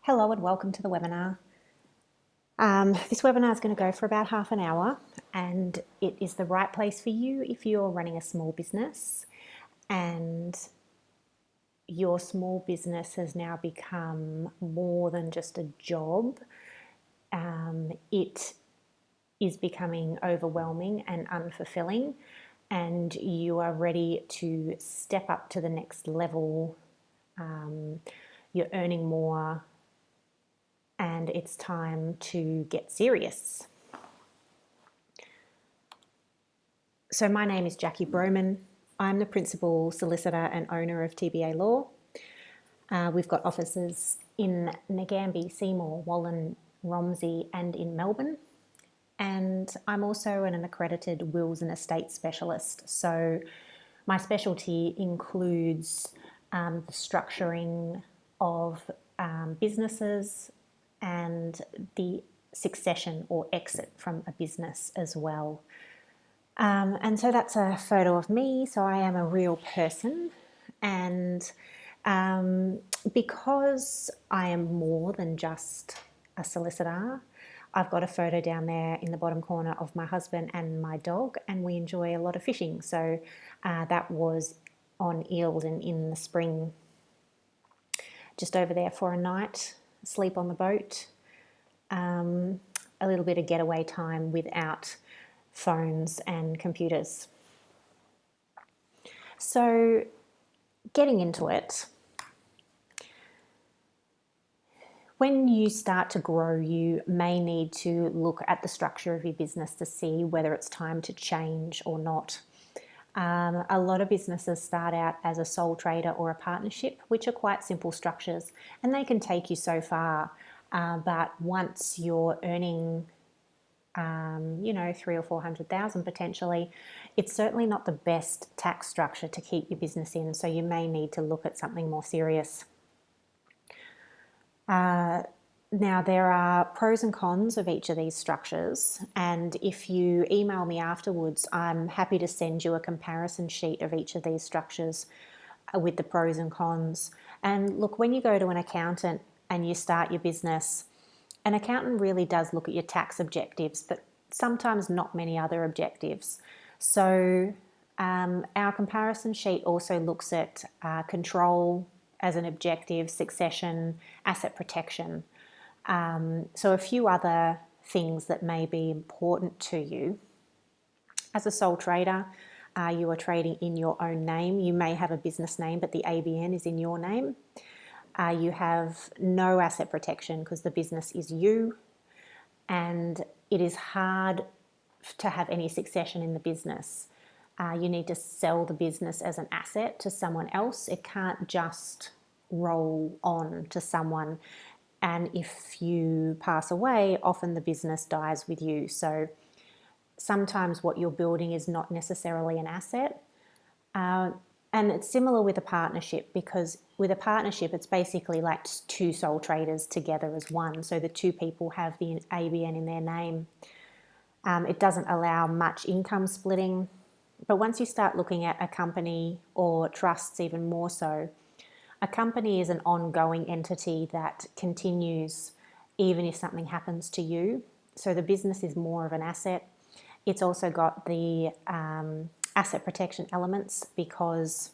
Hello and welcome to the webinar. This webinar is going to go for about half an hour, and it is the right place for you if you're running a small business and your small business has now become more than just a job. It is becoming overwhelming and unfulfilling, and you are ready to step up to the next level. You're earning more, and it's time to get serious. So my name is Jacqui Brauman. I'm the principal solicitor and owner of TBA Law. We've got offices in Nagambie, Seymour, Wallan, Romsey and in Melbourne. And I'm also an accredited wills and estate specialist. So my specialty includes the structuring of businesses and the succession or exit from a business as well. And so that's a photo of me. So I am a real person, and because I am more than just a solicitor, I've got a photo down there in the bottom corner of my husband and my dog, and we enjoy a lot of fishing. So that was on Eildon in the spring, just over there for a night, sleep on the boat, a little bit of getaway time without phones and computers. So getting into it, when you start to grow, you may need to look at the structure of your business to see whether it's time to change or not. A lot of businesses start out as a sole trader or a partnership, which are quite simple structures, and they can take you so far. But once you're earning, $300,000 or $400,000 potentially, it's certainly not the best tax structure to keep your business in. So you may need to look at something more serious. Now, there are pros and cons of each of these structures, and if you email me afterwards, I'm happy to send you a comparison sheet of each of these structures with the pros and cons. And look, when you go to an accountant and you start your business, an accountant really does look at your tax objectives, but sometimes not many other objectives. So our comparison sheet also looks at control as an objective, succession, asset protection. So a few other things that may be important to you. As a sole trader, you are trading in your own name. You may have a business name, but the ABN is in your name. You have no asset protection because the business is you, and it is hard to have any succession in the business. You need to sell the business as an asset to someone else. It can't just roll on to someone. And if you pass away, often the business dies with you. So sometimes what you're building is not necessarily an asset. And it's similar with a partnership, because with a partnership, it's basically like two sole traders together as one. So the two people have the ABN in their name. It doesn't allow much income splitting. But once you start looking at a company or trusts, even more so, a company is an ongoing entity that continues even if something happens to you. So the business is more of an asset. It's also got the asset protection elements because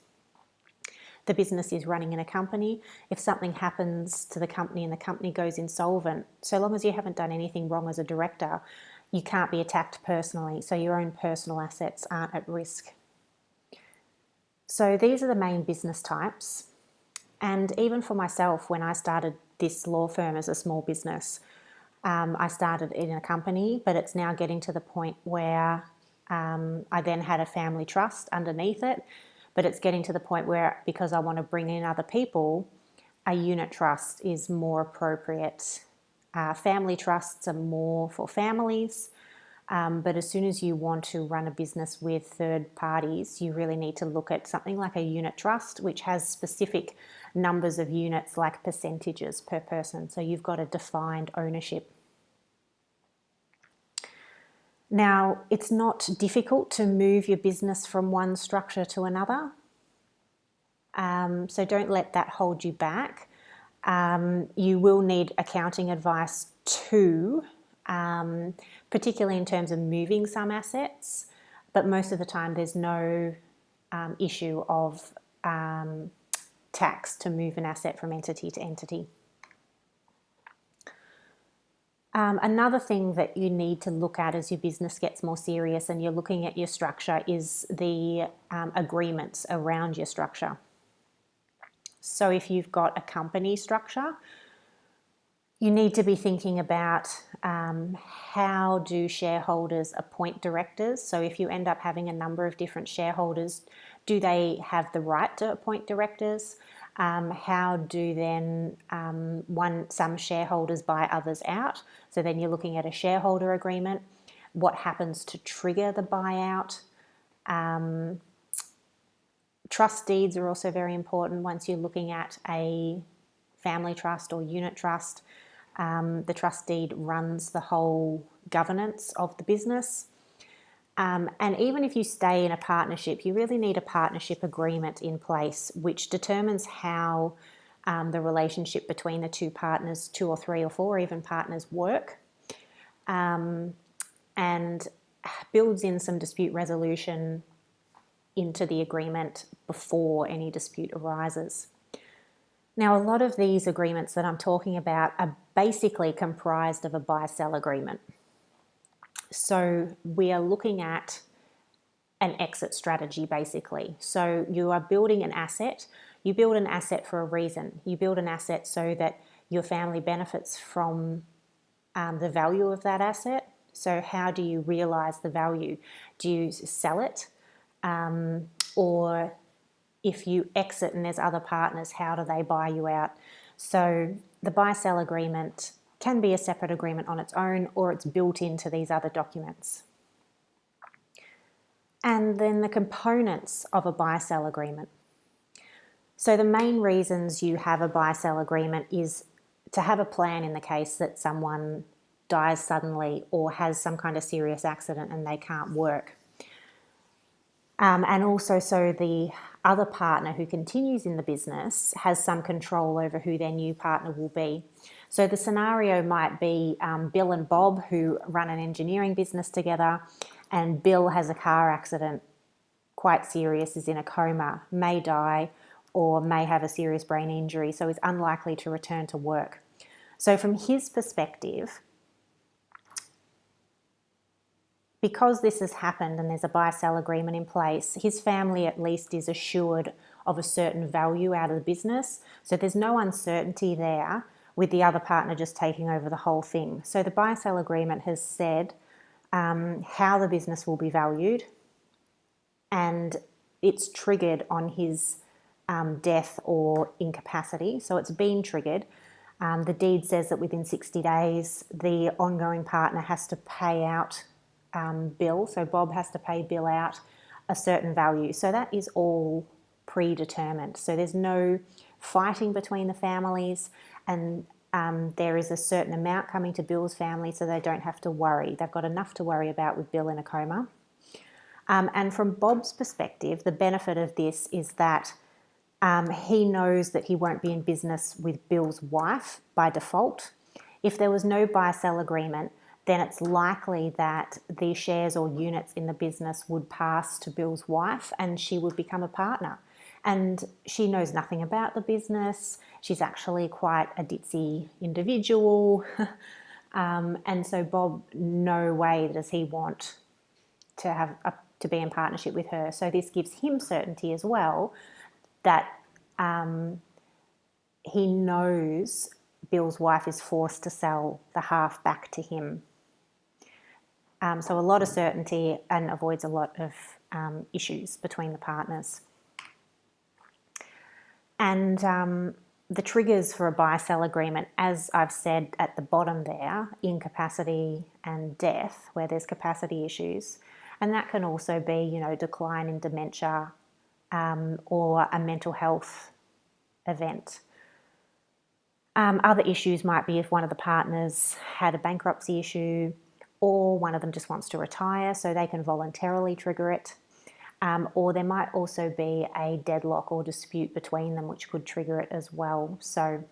the business is running in a company. If something happens to the company and the company goes insolvent, so long as you haven't done anything wrong as a director, you can't be attacked personally. So your own personal assets aren't at risk. So these are the main business types. And even for myself, when I started this law firm as a small business, I started in a company, but it's now getting to the point where I then had a family trust underneath it, but it's getting to the point where, because I want to bring in other people, a unit trust is more appropriate. Family trusts are more for families, but as soon as you want to run a business with third parties, you really need to look at something like a unit trust, which has specific numbers of units, like percentages per person. So you've got a defined ownership. Now, it's not difficult to move your business from one structure to another. So don't let that hold you back. You will need accounting advice too, particularly in terms of moving some assets, but most of the time there's no issue of tax to move an asset from entity to entity. Another thing that you need to look at as your business gets more serious and you're looking at your structure is the agreements around your structure. So if you've got a company structure, you need to be thinking about how do shareholders appoint directors. So if you end up having a number of different shareholders, do they have the right to appoint directors? How do then some shareholders buy others out? So then you're looking at a shareholder agreement. What happens to trigger the buyout? Trust deeds are also very important once you're looking at a family trust or unit trust. The trust deed runs the whole governance of the business. And even if you stay in a partnership, you really need a partnership agreement in place which determines how the relationship between the two partners, 2 or 3 or 4 even partners, work, and builds in some dispute resolution into the agreement before any dispute arises. Now, a lot of these agreements that I'm talking about are basically comprised of a buy-sell agreement. So we are looking at an exit strategy basically. So you are building an asset. You build an asset for a reason. You build an asset so that your family benefits from the value of that asset. So how do you realize the value? Do you sell it? Or if you exit and there's other partners, how do they buy you out? So the buy-sell agreement can be a separate agreement on its own, or it's built into these other documents. And then the components of a buy-sell agreement. So the main reasons you have a buy-sell agreement is to have a plan in the case that someone dies suddenly or has some kind of serious accident and they can't work. And also so the other partner who continues in the business has some control over who their new partner will be. So the scenario might be Bill and Bob, who run an engineering business together, and Bill has a car accident, quite serious, is in a coma, may die, or may have a serious brain injury, so is unlikely to return to work. So from his perspective, because this has happened and there's a buy-sell agreement in place, his family at least is assured of a certain value out of the business. So there's no uncertainty there with the other partner just taking over the whole thing. So the buy-sell agreement has said how the business will be valued, and it's triggered on his death or incapacity. So it's been triggered. The deed says that within 60 days, the ongoing partner has to pay out Bill. So Bob has to pay Bill out a certain value. So that is all predetermined. So there's no fighting between the families, and there is a certain amount coming to Bill's family, so they don't have to worry. They've got enough to worry about with Bill in a coma. And from Bob's perspective, the benefit of this is that he knows that he won't be in business with Bill's wife by default. If there was no buy-sell agreement, then it's likely that the shares or units in the business would pass to Bill's wife and she would become a partner. And she knows nothing about the business. She's actually quite a ditzy individual. And so Bob, no way does he want to be in partnership with her. So this gives him certainty as well that he knows Bill's wife is forced to sell the half back to him. So a lot of certainty and avoids a lot of issues between the partners. And the triggers for a buy-sell agreement, as I've said at the bottom there, incapacity and death, where there's capacity issues. And that can also be, decline in dementia or a mental health event. Other issues might be if one of the partners had a bankruptcy issue, or one of them just wants to retire, so they can voluntarily trigger it. Or there might also be a deadlock or dispute between them, which could trigger it as well. So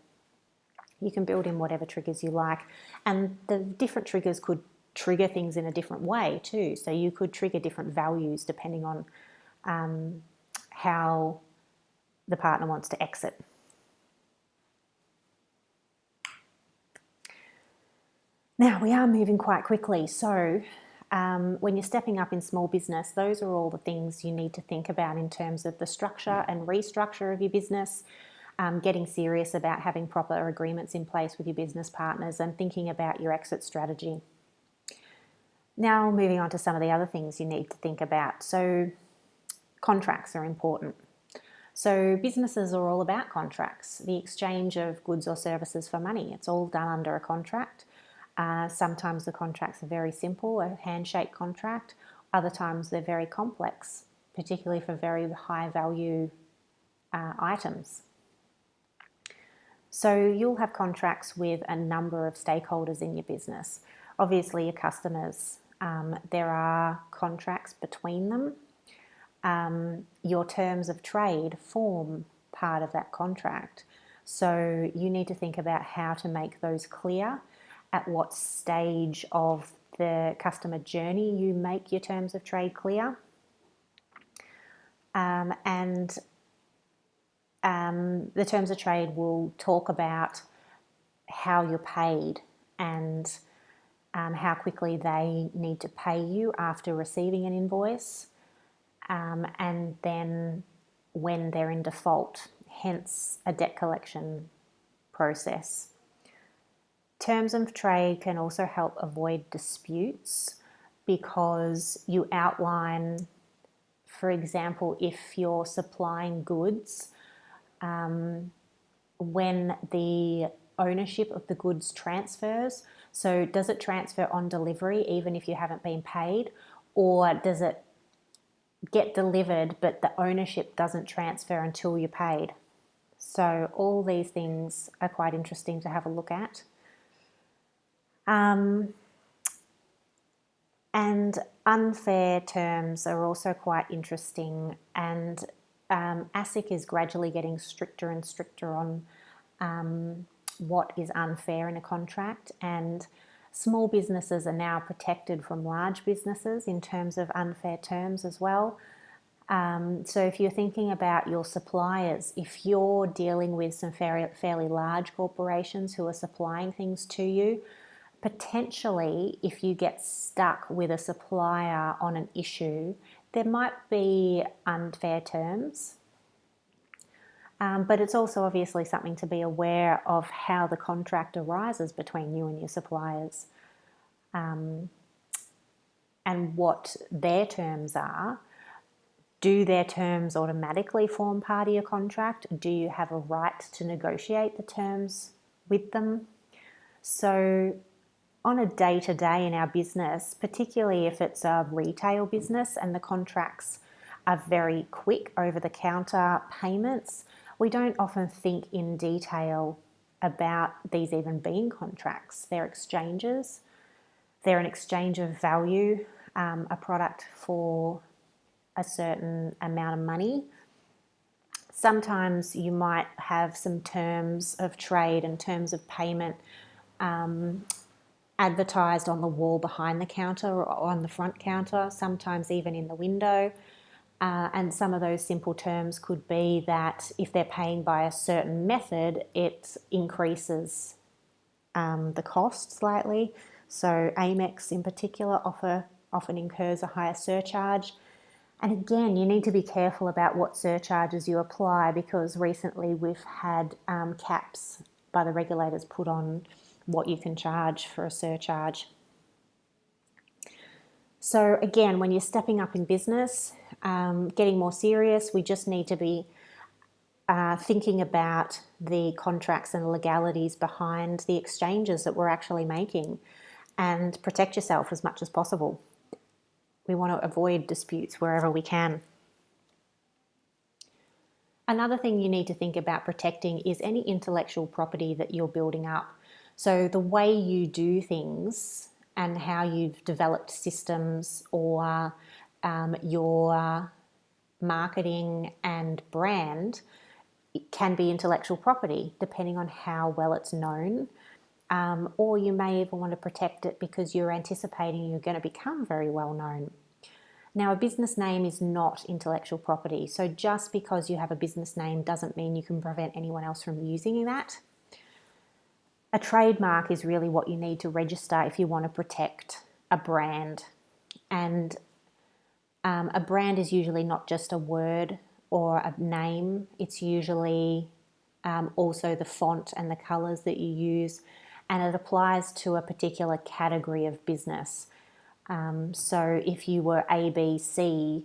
You can build in whatever triggers you like, and the different triggers could trigger things in a different way too. So you could trigger different values depending on how the partner wants to exit. Now we are moving quite quickly, so when you're stepping up in small business, those are all the things you need to think about in terms of the structure and restructure of your business, getting serious about having proper agreements in place with your business partners, and thinking about your exit strategy. Now moving on to some of the other things you need to think about. So contracts are important. So businesses are all about contracts, the exchange of goods or services for money. It's all done under a contract. Sometimes the contracts are very simple, a handshake contract. Other times they're very complex, particularly for very high value items. So you'll have contracts with a number of stakeholders in your business. Obviously your customers, there are contracts between them. Your terms of trade form part of that contract. So you need to think about how to make those clear, at what stage of the customer journey you make your terms of trade clear. And the terms of trade will talk about how you're paid and how quickly they need to pay you after receiving an invoice, and then when they're in default, hence a debt collection process. Terms of trade can also help avoid disputes because you outline, for example, if you're supplying goods, when the ownership of the goods transfers. So does it transfer on delivery even if you haven't been paid, or does it get delivered but the ownership doesn't transfer until you're paid? So all these things are quite interesting to have a look at. And unfair terms are also quite interesting, and ASIC is gradually getting stricter and stricter on what is unfair in a contract, and small businesses are now protected from large businesses in terms of unfair terms as well. So if you're thinking about your suppliers, if you're dealing with some fairly large corporations who are supplying things to you, potentially if you get stuck with a supplier on an issue, there might be unfair terms. But it's also obviously something to be aware of how the contract arises between you and your suppliers, and what their terms are. Do their terms automatically form part of your contract? Do you have a right to negotiate the terms with them? So on a day-to-day in our business, particularly if it's a retail business and the contracts are very quick over-the-counter payments, we don't often think in detail about these even being contracts. They're exchanges. They're an exchange of value, a product for a certain amount of money. Sometimes you might have some terms of trade and terms of payment advertised on the wall behind the counter or on the front counter, sometimes even in the window. And some of those simple terms could be that if they're paying by a certain method, it increases the cost slightly. So Amex in particular often incurs a higher surcharge. And again, you need to be careful about what surcharges you apply, because recently we've had caps by the regulators put on what you can charge for a surcharge. So again, when you're stepping up in business, getting more serious, we just need to be thinking about the contracts and legalities behind the exchanges that we're actually making, and protect yourself as much as possible. We want to avoid disputes wherever we can. Another thing you need to think about protecting is any intellectual property that you're building up. So the way you do things and how you've developed systems, or your marketing and brand it can be intellectual property, depending on how well it's known. Or you may even want to protect it because you're anticipating you're going to become very well known. Now, a business name is not intellectual property, so just because you have a business name doesn't mean you can prevent anyone else from using that. A trademark is really what you need to register if you want to protect a brand. And a brand is usually not just a word or a name, it's usually also the font and the colours that you use, and it applies to a particular category of business. So if you were ABC,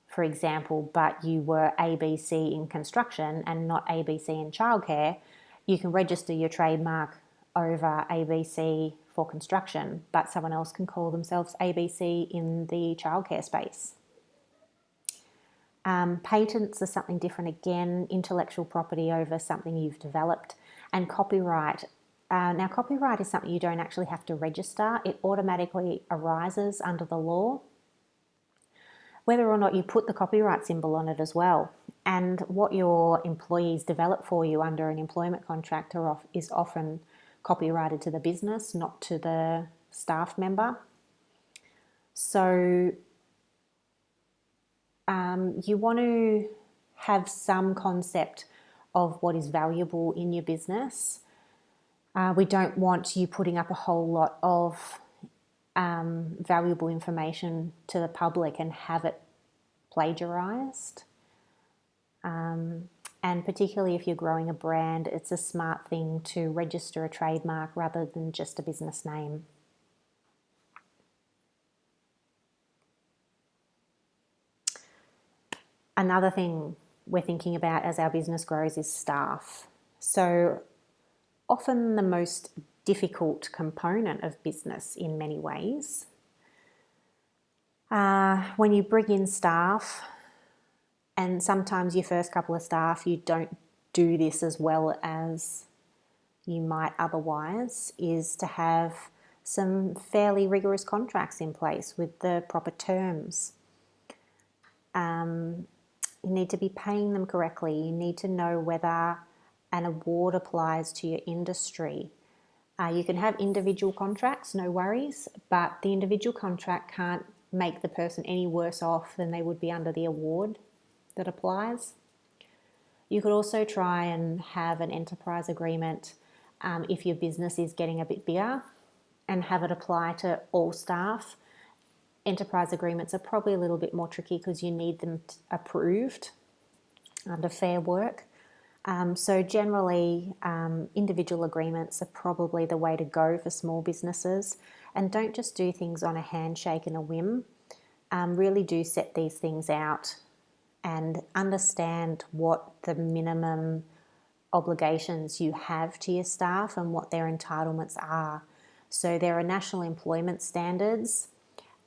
for example, but you were ABC in construction and not ABC in childcare, you can register your trademark over ABC for construction, but someone else can call themselves ABC in the childcare space. Patents are something different again, intellectual property over something you've developed, and copyright. Now, copyright is something you don't actually have to register. It automatically arises under the law, whether or not you put the copyright symbol on it as well. And what your employees develop for you under an employment contract is often copyrighted to the business, not to the staff member. So you want to have some concept of what is valuable in your business. We don't want you putting up a whole lot of valuable information to the public and have it plagiarized. And particularly if you're growing a brand, it's a smart thing to register a trademark rather than just a business name. Another thing we're thinking about as our business grows is staff. So often the most difficult component of business in many ways. When you bring in staff, and sometimes your first couple of staff, you don't do this as well as you might otherwise, is to have some fairly rigorous contracts in place with the proper terms. You need to be paying them correctly. You need to know whether an award applies to your industry. You can have individual contracts, no worries, but the individual contract can't make the person any worse off than they would be under the award that applies. You could also try and have an enterprise agreement if your business is getting a bit bigger and have it apply to all staff. Enterprise agreements are probably a little bit more tricky because you need them approved under Fair Work. So generally, individual agreements are probably the way to go for small businesses. And don't just do things on a handshake and a whim. Really do set these things out and understand what the minimum obligations you have to your staff and what their entitlements are. So there are national employment standards.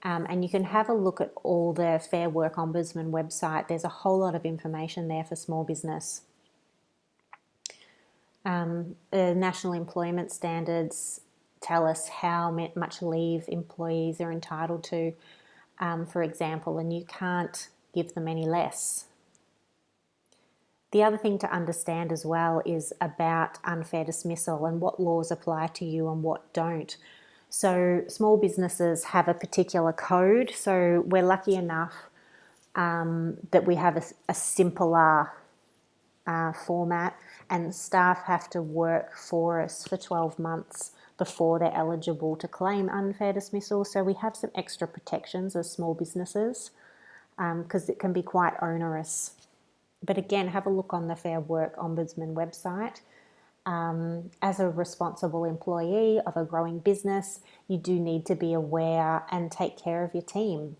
And you can have a look at all the Fair Work Ombudsman website. There's a whole lot of information there for small business. The national employment standards tell us how much leave employees are entitled to, for example, and you can't give them any less. The other thing to understand as well is about unfair dismissal and what laws apply to you and what don't. So small businesses have a particular code, so we're lucky enough that we have a simpler format, and staff have to work for us for 12 months before they're eligible to claim unfair dismissal. So we have some extra protections as small businesses because it can be quite onerous. But again, have a look on the Fair Work Ombudsman website. As a responsible employee of a growing business, you do need to be aware and take care of your team.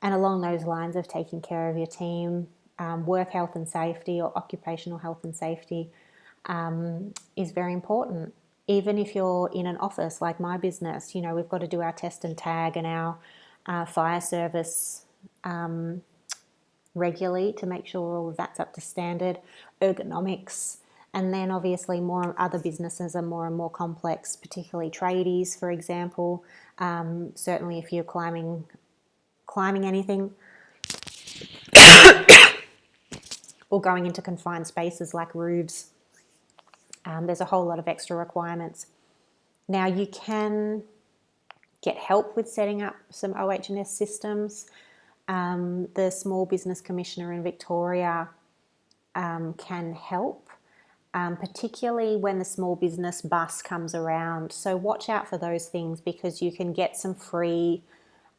And along those lines of taking care of your team, work health and safety or occupational health and safety is very important. Even if you're in an office like my business, you know, we've got to do our test and tag and our fire service regularly to make sure all of that's up to standard, ergonomics. And then obviously more other businesses are more and more complex, particularly tradies, for example. Certainly if you're climbing anything, or going into confined spaces like roofs. There's a whole lot of extra requirements. Now, you can get help with setting up some OH&S systems. The Small Business Commissioner in Victoria can help, particularly when the small business bus comes around. So watch out for those things, because you can get some free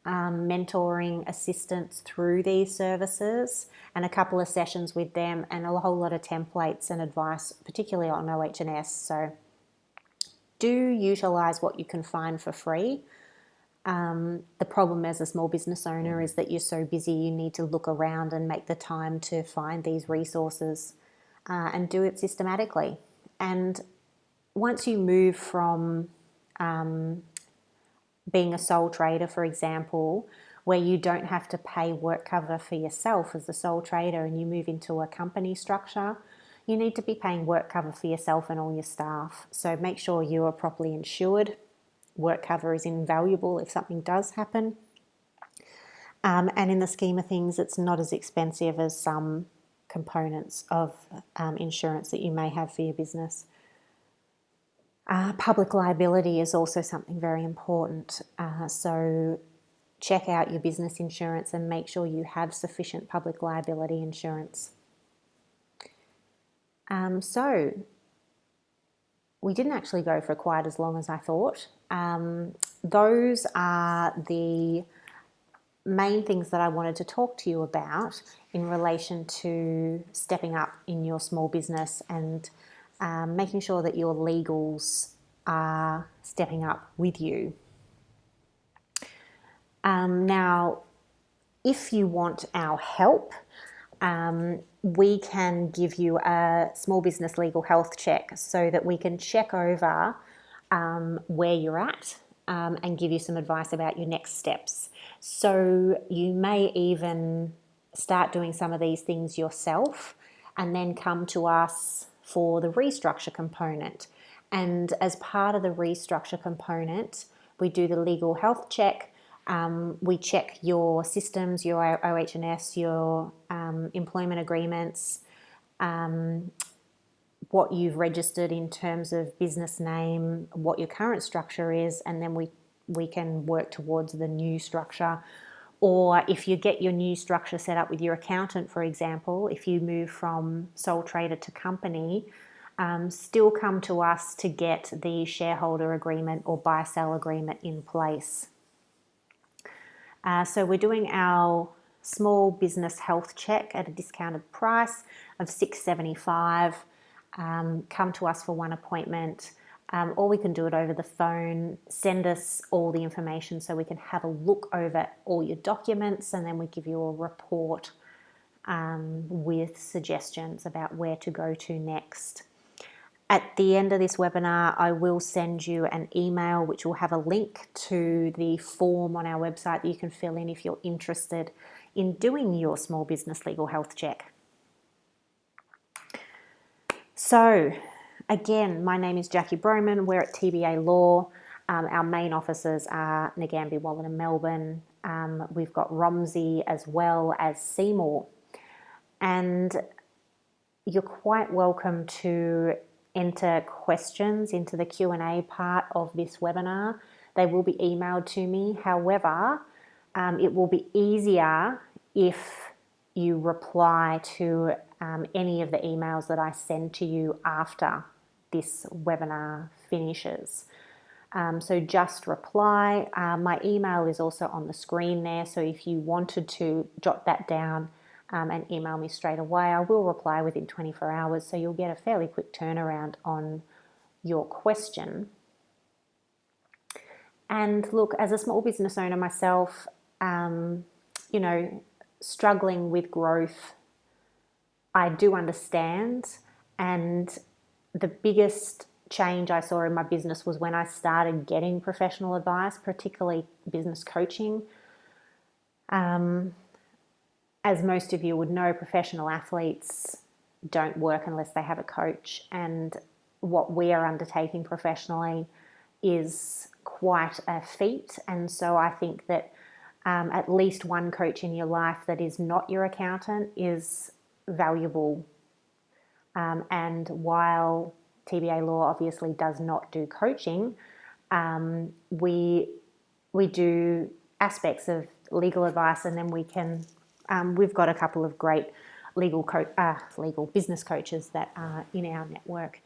mentoring assistance through these services, and a couple of sessions with them, and a whole lot of templates and advice, particularly on OH&S. So do utilise what you can find for free. The problem as a small business owner is that you're so busy, you need to look around and make the time to find these resources and do it systematically. And once you move from being a sole trader, for example, where you don't have to pay work cover for yourself as a sole trader, and you move into a company structure, you need to be paying work cover for yourself and all your staff. So make sure you are properly insured. Work cover is invaluable if something does happen. And in the scheme of things, it's not as expensive as some components of insurance that you may have for your business. Public liability is also something very important. So check out your business insurance and make sure you have sufficient public liability insurance. So we didn't actually go for quite as long as I thought. Those are the main things that I wanted to talk to you about in relation to stepping up in your small business and making sure that your legals are stepping up with you. Now, if you want our help, we can give you a small business legal health check so that we can check over where you're at and give you some advice about your next steps. So you may even start doing some of these things yourself and then come to us for the restructure component. And as part of the restructure component, we do the legal health check. We check your systems, your OH&S, your employment agreements, what you've registered in terms of business name, what your current structure is, and then we can work towards the new structure. Or if you get your new structure set up with your accountant, for example, if you move from sole trader to company, still come to us to get the shareholder agreement or buy-sell agreement in place. So we're doing our small business health check at a discounted price of $675. Come to us for one appointment, or we can do it over the phone. Send us all the information so we can have a look over all your documents, and then we give you a report with suggestions about where to go to next. At the end of this webinar, I will send you an email which will have a link to the form on our website that you can fill in if you're interested in doing your small business legal health check. So, again, my name is Jacqui Brauman. We're at TBA Law. Our main offices are Ngambie, Wallen and Melbourne. We've got Romsey as well as Seymour. And you're quite welcome to enter questions into the Q&A part of this webinar. They will be emailed to me. However, it will be easier if you reply to any of the emails that I send to you after this webinar finishes. So just reply. My email is also on the screen there, so if you wanted to jot that down and email me straight away, I will reply within 24 hours, so you'll get a fairly quick turnaround on your question. And look, as a small business owner myself, struggling with growth, I do understand. And the biggest change I saw in my business was when I started getting professional advice, particularly business coaching. As most of you would know, professional athletes don't work unless they have a coach. And what we are undertaking professionally is quite a feat. And so I think that at least one coach in your life that is not your accountant is valuable. And while TBA Law obviously does not do coaching, we do aspects of legal advice, and then we've got a couple of great legal business coaches that are in our network.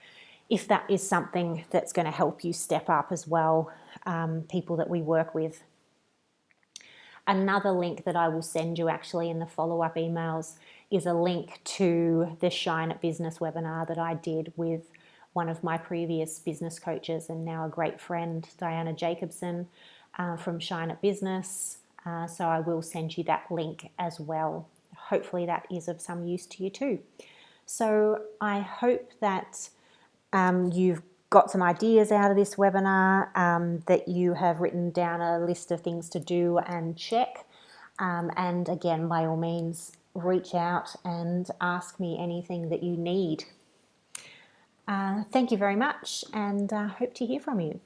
If that is something that's going to help you step up as well, people that we work with. Another link that I will send you actually in the follow-up emails is a link to the Shine at Business webinar that I did with one of my previous business coaches and now a great friend, Diana Jacobson from Shine at Business. So I will send you that link as well. Hopefully that is of some use to you too. So I hope that you've got some ideas out of this webinar, that you have written down a list of things to do and check. And again, by all means, reach out and ask me anything that you need. Thank you very much, and hope to hear from you.